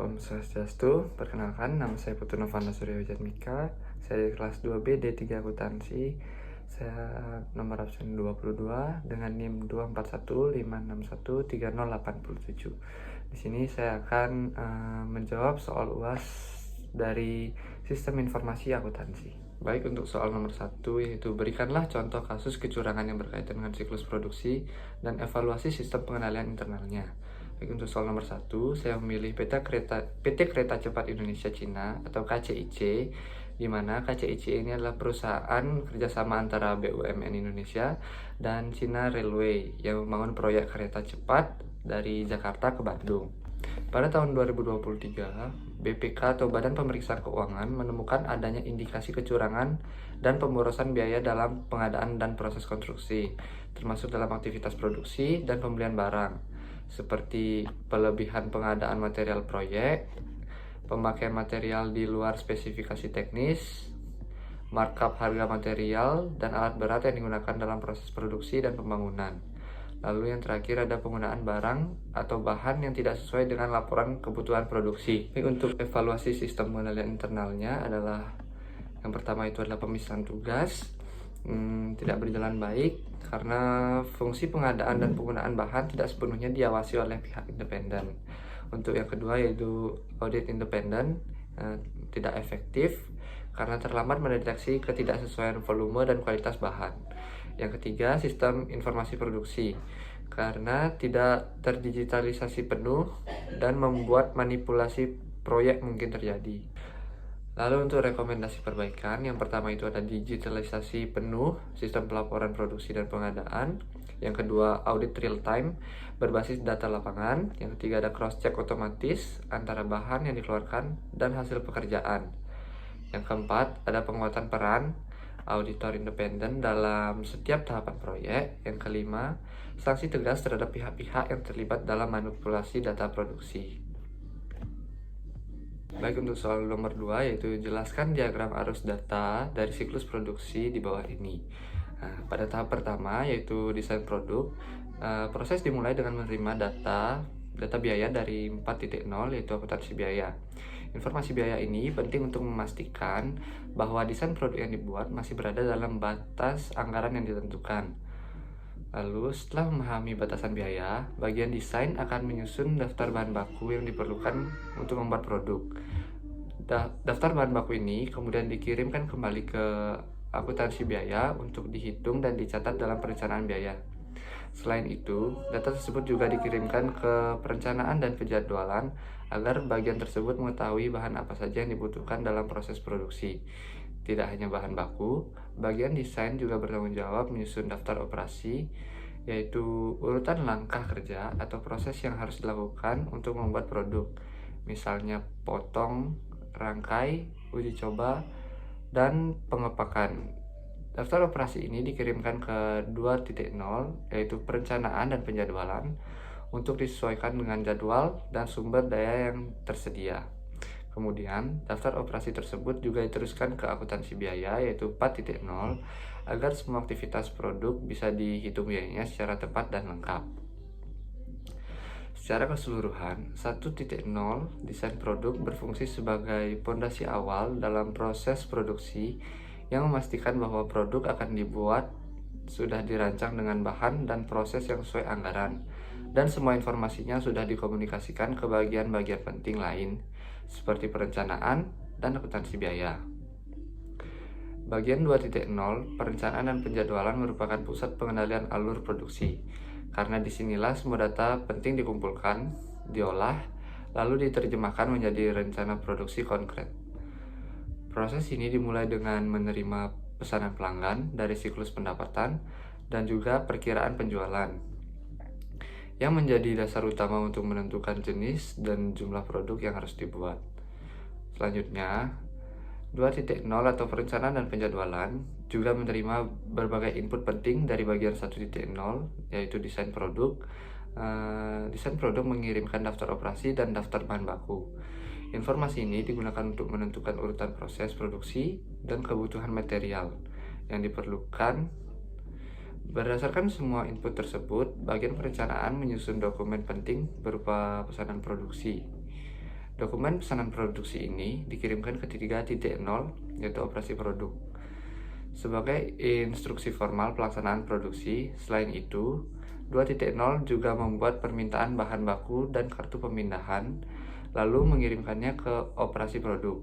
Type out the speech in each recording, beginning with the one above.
Om Swastiastu, perkenalkan nama saya Putu Novanda Surya Wijatmika. Saya di kelas 2B D3 Akuntansi. Saya nomor absen 22 dengan NIM 2415613087. Di sini saya akan menjawab soal UAS dari Sistem Informasi Akuntansi. Baik, untuk soal nomor 1 yaitu berikanlah contoh kasus kecurangan yang berkaitan dengan siklus produksi dan evaluasi sistem pengendalian internalnya. Baik, untuk soal nomor 1, saya memilih PT Kereta Cepat Indonesia Cina atau KCIC, di mana KCIC ini adalah perusahaan kerjasama antara BUMN Indonesia dan China Railway yang membangun proyek kereta cepat dari Jakarta ke Bandung. Pada tahun 2023, BPK atau Badan Pemeriksa Keuangan menemukan adanya indikasi kecurangan dan pemborosan biaya dalam pengadaan dan proses konstruksi, termasuk dalam aktivitas produksi dan pembelian barang, seperti pelebihan pengadaan material proyek, pemakaian material di luar spesifikasi teknis, markup harga material dan alat berat yang digunakan dalam proses produksi dan pembangunan. Lalu yang terakhir ada penggunaan barang atau bahan yang tidak sesuai dengan laporan kebutuhan produksi. Untuk evaluasi sistem pengendalian internalnya adalah yang pertama itu adalah pemisahan tugas. Tidak berjalan baik karena fungsi pengadaan dan penggunaan bahan tidak sepenuhnya diawasi oleh pihak independen. Untuk yang kedua yaitu audit independen tidak efektif karena terlambat mendeteksi ketidaksesuaian volume dan kualitas bahan. Yang ketiga, sistem informasi produksi karena tidak terdigitalisasi penuh dan membuat manipulasi proyek mungkin terjadi. Lalu untuk rekomendasi perbaikan, yang pertama itu ada digitalisasi penuh sistem pelaporan produksi dan pengadaan. Yang kedua, audit real time berbasis data lapangan. Yang ketiga, ada cross check otomatis antara bahan yang dikeluarkan dan hasil pekerjaan. Yang keempat, ada penguatan peran auditor independen dalam setiap tahapan proyek. Yang kelima, sanksi tegas terhadap pihak-pihak yang terlibat dalam manipulasi data produksi. Baik, untuk soal nomor 2 yaitu jelaskan diagram arus data dari siklus produksi di bawah ini. Nah, pada tahap pertama yaitu desain produk, proses dimulai dengan menerima data biaya dari 4.0 yaitu akuntansi biaya. Informasi biaya ini penting untuk memastikan bahwa desain produk yang dibuat masih berada dalam batas anggaran yang ditentukan. Lalu setelah memahami batasan biaya, bagian desain akan menyusun daftar bahan baku yang diperlukan untuk membuat produk. Daftar bahan baku ini kemudian dikirimkan kembali ke akuntansi biaya untuk dihitung dan dicatat dalam perencanaan biaya. Selain itu, data tersebut juga dikirimkan ke perencanaan dan penjadwalan agar bagian tersebut mengetahui bahan apa saja yang dibutuhkan dalam proses produksi. Tidak hanya bahan baku, bagian desain juga bertanggung jawab menyusun daftar operasi, yaitu urutan langkah kerja atau proses yang harus dilakukan untuk membuat produk. Misalnya potong, rangkai, uji coba, dan pengepakan. Daftar operasi ini dikirimkan ke 2.0 yaitu perencanaan dan penjadwalan untuk disesuaikan dengan jadwal dan sumber daya yang tersedia. Kemudian, daftar operasi tersebut juga diteruskan ke akuntansi biaya yaitu 4.0 agar semua aktivitas produk bisa dihitung biayanya secara tepat dan lengkap. Secara keseluruhan, 1.0 desain produk berfungsi sebagai pondasi awal dalam proses produksi yang memastikan bahwa produk akan dibuat sudah dirancang dengan bahan dan proses yang sesuai anggaran, dan semua informasinya sudah dikomunikasikan ke bagian-bagian penting lain, seperti perencanaan dan akuntansi biaya. Bagian 2.0, perencanaan dan penjadwalan merupakan pusat pengendalian alur produksi, karena disinilah semua data penting dikumpulkan, diolah, lalu diterjemahkan menjadi rencana produksi konkret. Proses ini dimulai dengan menerima pesanan pelanggan dari siklus pendapatan dan juga perkiraan penjualan, yang menjadi dasar utama untuk menentukan jenis dan jumlah produk yang harus dibuat. Selanjutnya, 2.0 atau perencanaan dan penjadwalan juga menerima berbagai input penting dari bagian 1.0 yaitu desain produk. Desain produk mengirimkan daftar operasi dan daftar bahan baku. Informasi ini digunakan untuk menentukan urutan proses produksi dan kebutuhan material yang diperlukan. Berdasarkan semua input tersebut, bagian perencanaan menyusun dokumen penting berupa pesanan produksi. Dokumen pesanan produksi ini dikirimkan ke 3.0, yaitu operasi produk, sebagai instruksi formal pelaksanaan produksi. Selain itu, 2.0 juga membuat permintaan bahan baku dan kartu pemindahan, lalu mengirimkannya ke operasi produk.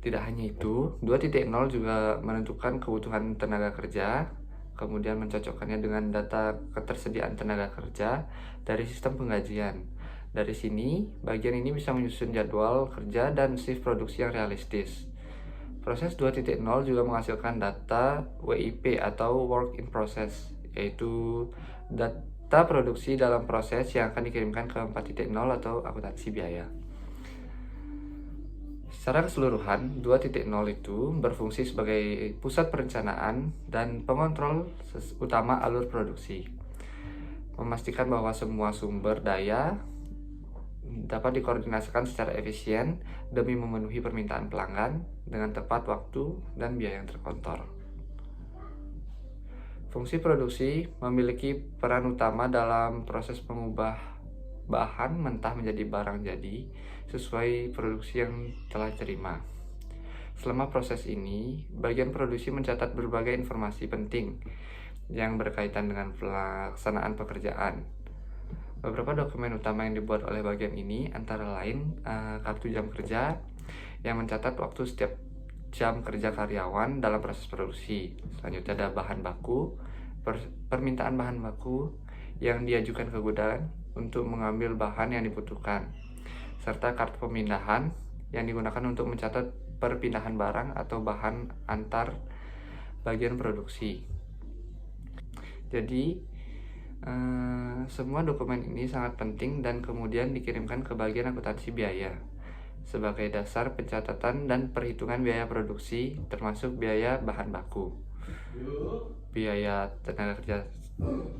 Tidak hanya itu, 2.0 juga menentukan kebutuhan tenaga kerja, kemudian mencocokkannya dengan data ketersediaan tenaga kerja dari sistem penggajian. Dari sini, bagian ini bisa menyusun jadwal kerja dan shift produksi yang realistis. Proses 2.0 juga menghasilkan data WIP atau Work in Process, yaitu data produksi dalam proses yang akan dikirimkan ke 4.0 atau akuntansi biaya. Secara keseluruhan, 2.0 itu berfungsi sebagai pusat perencanaan dan pengontrol utama alur produksi, memastikan bahwa semua sumber daya dapat dikoordinasikan secara efisien demi memenuhi permintaan pelanggan dengan tepat waktu dan biaya yang terkontrol. Fungsi produksi memiliki peran utama dalam proses mengubah bahan mentah menjadi barang jadi sesuai produksi yang telah diterima. Selama proses ini, bagian produksi mencatat berbagai informasi penting yang berkaitan dengan pelaksanaan pekerjaan. Beberapa dokumen utama yang dibuat oleh bagian ini antara lain kartu jam kerja yang mencatat waktu setiap jam kerja karyawan dalam proses produksi. Selanjutnya ada bahan baku, permintaan bahan baku yang diajukan ke gudang untuk mengambil bahan yang dibutuhkan, serta kartu pemindahan yang digunakan untuk mencatat perpindahan barang atau bahan antar bagian produksi. Jadi semua dokumen ini sangat penting dan kemudian dikirimkan ke bagian akuntansi biaya sebagai dasar pencatatan dan perhitungan biaya produksi, termasuk biaya bahan baku, biaya tenaga kerja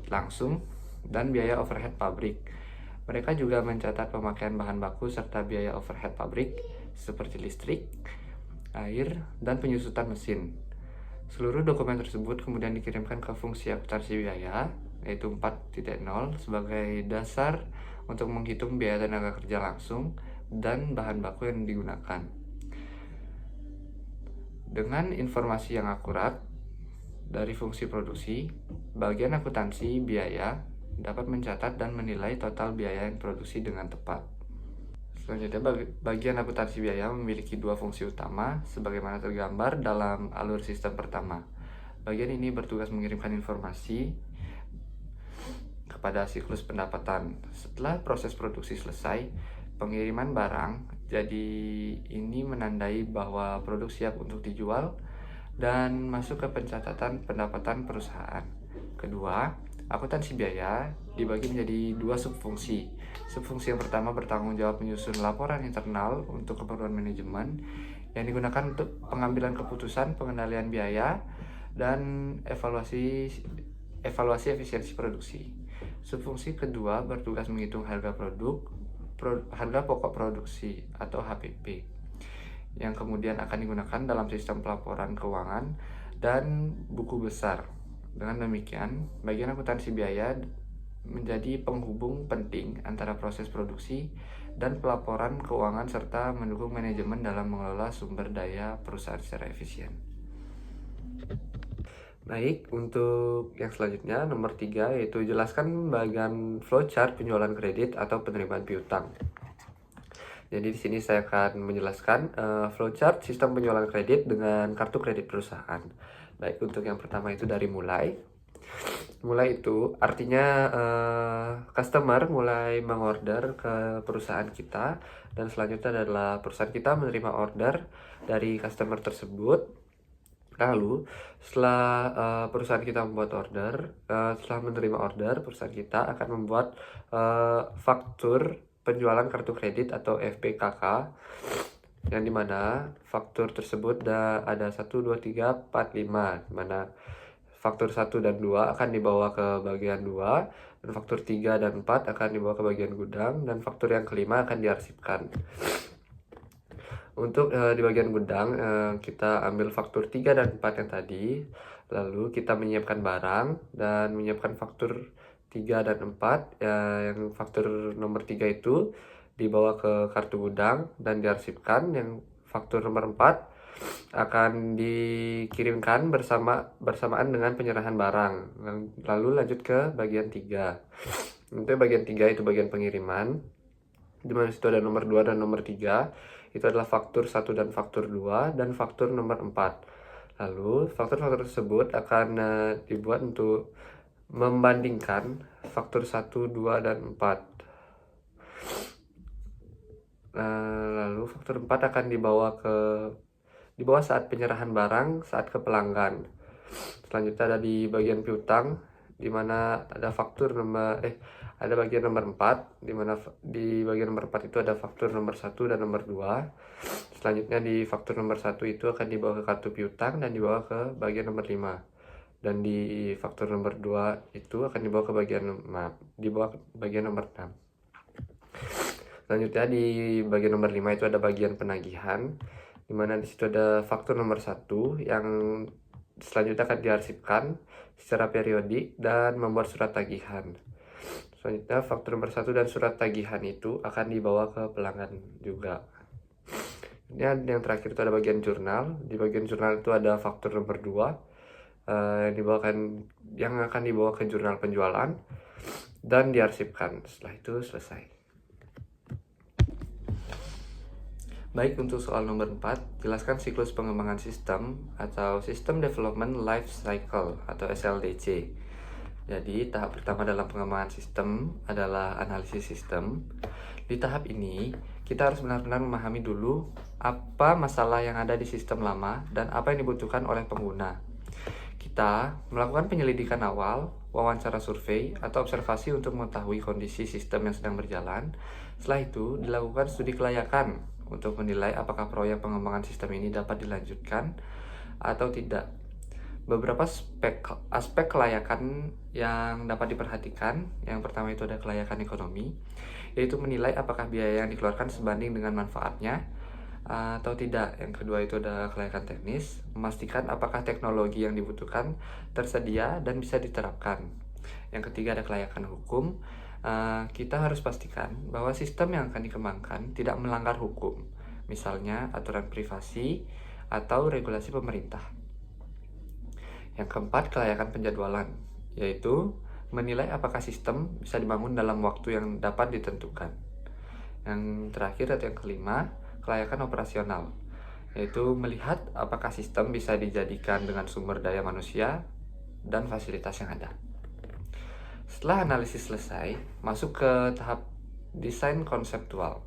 langsung, dan biaya overhead pabrik. Mereka juga mencatat pemakaian bahan baku serta biaya overhead pabrik seperti listrik, air, dan penyusutan mesin. Seluruh dokumen tersebut kemudian dikirimkan ke fungsi akuntansi biaya, yaitu 4.0, sebagai dasar untuk menghitung biaya tenaga kerja langsung dan bahan baku yang digunakan. Dengan informasi yang akurat dari fungsi produksi, bagian akuntansi biaya dapat mencatat dan menilai total biaya yang produksi dengan tepat. Selanjutnya, bagian akuntansi biaya memiliki dua fungsi utama sebagaimana tergambar dalam alur sistem pertama. Bagian ini bertugas mengirimkan informasi kepada siklus pendapatan. Setelah proses produksi selesai, pengiriman barang, jadi ini menandai bahwa produk siap untuk dijual dan masuk ke pencatatan pendapatan perusahaan. Kedua, akuntansi biaya dibagi menjadi dua subfungsi. Subfungsi yang pertama bertanggung jawab menyusun laporan internal untuk keperluan manajemen yang digunakan untuk pengambilan keputusan, pengendalian biaya, dan evaluasi efisiensi produksi. Subfungsi kedua bertugas menghitung harga harga pokok produksi atau HPP, yang kemudian akan digunakan dalam sistem pelaporan keuangan dan buku besar. Dengan demikian, bagian akuntansi biaya menjadi penghubung penting antara proses produksi dan pelaporan keuangan serta mendukung manajemen dalam mengelola sumber daya perusahaan secara efisien. Baik, untuk yang selanjutnya nomor 3 yaitu jelaskan bagian flowchart penjualan kredit atau penerimaan piutang. Jadi di sini saya akan menjelaskan flowchart sistem penjualan kredit dengan kartu kredit perusahaan. Baik, untuk yang pertama itu dari mulai. Mulai itu artinya customer mulai mengorder ke perusahaan kita, dan selanjutnya adalah perusahaan kita menerima order dari customer tersebut. Lalu setelah perusahaan kita membuat order, setelah menerima order, perusahaan kita akan membuat faktur penjualan kartu kredit atau FPKK, yang dimana faktur tersebut ada 1, 2, 3, 4, 5, dimana faktur 1 dan 2 akan dibawa ke bagian 2, dan faktur 3 dan 4 akan dibawa ke bagian gudang, dan faktur yang kelima akan diarsipkan. Untuk di bagian gudang, kita ambil faktur 3 dan 4 yang tadi, lalu kita menyiapkan barang dan menyiapkan faktur 3 dan 4, yang faktur nomor 3 itu dibawa ke kartu gudang dan diarsipkan. Yang faktur nomor 4 akan dikirimkan bersamaan dengan penyerahan barang. Lalu lanjut ke bagian 3. Untuk bagian 3 itu bagian pengiriman, di mana situ ada nomor 2 dan nomor 3. Itu adalah faktur 1 dan faktur 2 dan faktur nomor 4. Lalu faktur-faktur tersebut akan dibuat untuk membandingkan faktur 1, 2, dan 4. Lalu faktur 4 akan dibawa saat penyerahan barang saat ke pelanggan. Selanjutnya ada di bagian piutang, di mana ada ada bagian nomor 4, di mana di bagian nomor 4 itu ada faktur nomor 1 dan nomor 2. Selanjutnya di faktur nomor 1 itu akan dibawa ke kartu piutang dan dibawa ke bagian nomor 5. Dan di faktur nomor 2 itu akan dibawa ke bagian nomor 6. Selanjutnya di bagian nomor 5 itu ada bagian penagihan, di mana di situ ada faktur nomor 1 yang selanjutnya akan diarsipkan secara periodik dan membuat surat tagihan. Selanjutnya faktur nomor 1 dan surat tagihan itu akan dibawa ke pelanggan juga. Yang terakhir itu ada bagian jurnal. Di bagian jurnal itu ada faktur nomor 2 yang akan dibawa ke jurnal penjualan dan diarsipkan. Setelah itu selesai. Baik, untuk soal nomor 4, jelaskan siklus pengembangan sistem atau System Development Life Cycle atau SLDC. Jadi, tahap pertama dalam pengembangan sistem adalah analisis sistem. Di tahap ini, kita harus benar-benar memahami dulu apa masalah yang ada di sistem lama dan apa yang dibutuhkan oleh pengguna. Kita melakukan penyelidikan awal, wawancara survei, atau observasi untuk mengetahui kondisi sistem yang sedang berjalan. Setelah itu, dilakukan studi kelayakan untuk menilai apakah proyek pengembangan sistem ini dapat dilanjutkan atau tidak. Beberapa aspek kelayakan yang dapat diperhatikan, yang pertama itu ada kelayakan ekonomi, yaitu menilai apakah biaya yang dikeluarkan sebanding dengan manfaatnya atau tidak. Yang kedua itu ada kelayakan teknis, memastikan apakah teknologi yang dibutuhkan tersedia dan bisa diterapkan. Yang ketiga ada kelayakan hukum. Kita harus pastikan bahwa sistem yang akan dikembangkan tidak melanggar hukum, misalnya aturan privasi atau regulasi pemerintah. Yang keempat, kelayakan penjadwalan, yaitu menilai apakah sistem bisa dibangun dalam waktu yang dapat ditentukan. Yang terakhir atau yang kelima, kelayakan operasional, yaitu melihat apakah sistem bisa dijadikan dengan sumber daya manusia dan fasilitas yang ada. Setelah analisis selesai, masuk ke tahap desain konseptual.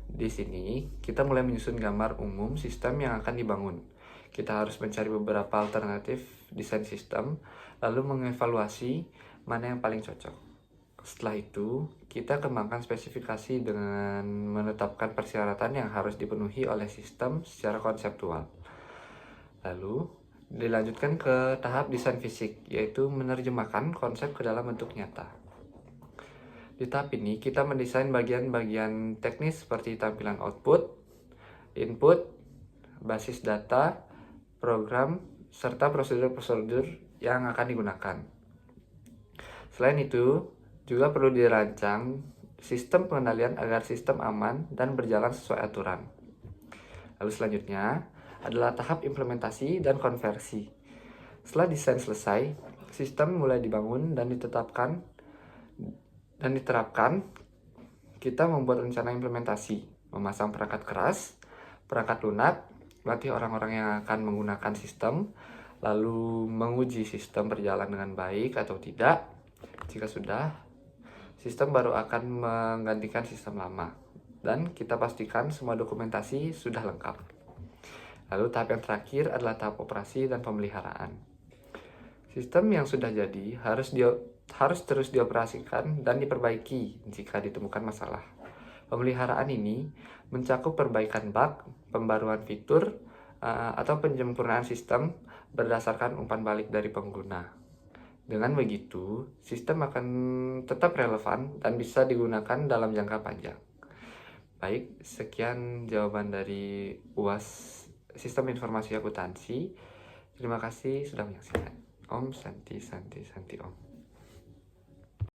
Di sini, kita mulai menyusun gambar umum sistem yang akan dibangun. Kita harus mencari beberapa alternatif desain sistem, lalu mengevaluasi mana yang paling cocok. Setelah itu, kita kembangkan spesifikasi dengan menetapkan persyaratan yang harus dipenuhi oleh sistem secara konseptual. Lalu, dilanjutkan ke tahap desain fisik, yaitu menerjemahkan konsep ke dalam bentuk nyata. Di tahap ini, kita mendesain bagian-bagian teknis seperti tampilan output, input, basis data, program, serta prosedur-prosedur yang akan digunakan. Selain itu, juga perlu dirancang sistem pengendalian agar sistem aman dan berjalan sesuai aturan. Lalu selanjutnya adalah tahap implementasi dan konversi. Setelah desain selesai, sistem mulai dibangun dan diterapkan. Kita membuat rencana implementasi, memasang perangkat keras, perangkat lunak, melatih orang-orang yang akan menggunakan sistem, lalu menguji sistem berjalan dengan baik atau tidak. Jika sudah, sistem baru akan menggantikan sistem lama, dan kita pastikan semua dokumentasi sudah lengkap. Lalu tahap yang terakhir adalah tahap operasi dan pemeliharaan. Sistem yang sudah jadi harus terus dioperasikan dan diperbaiki jika ditemukan masalah. Pemeliharaan ini mencakup perbaikan bug, pembaruan fitur, atau penyempurnaan sistem berdasarkan umpan balik dari pengguna. Dengan begitu, sistem akan tetap relevan dan bisa digunakan dalam jangka panjang. Baik, sekian jawaban dari UAS Sistem Informasi Akuntansi. Terima kasih sudah menyaksikan. Om Santi Santi Santi Om.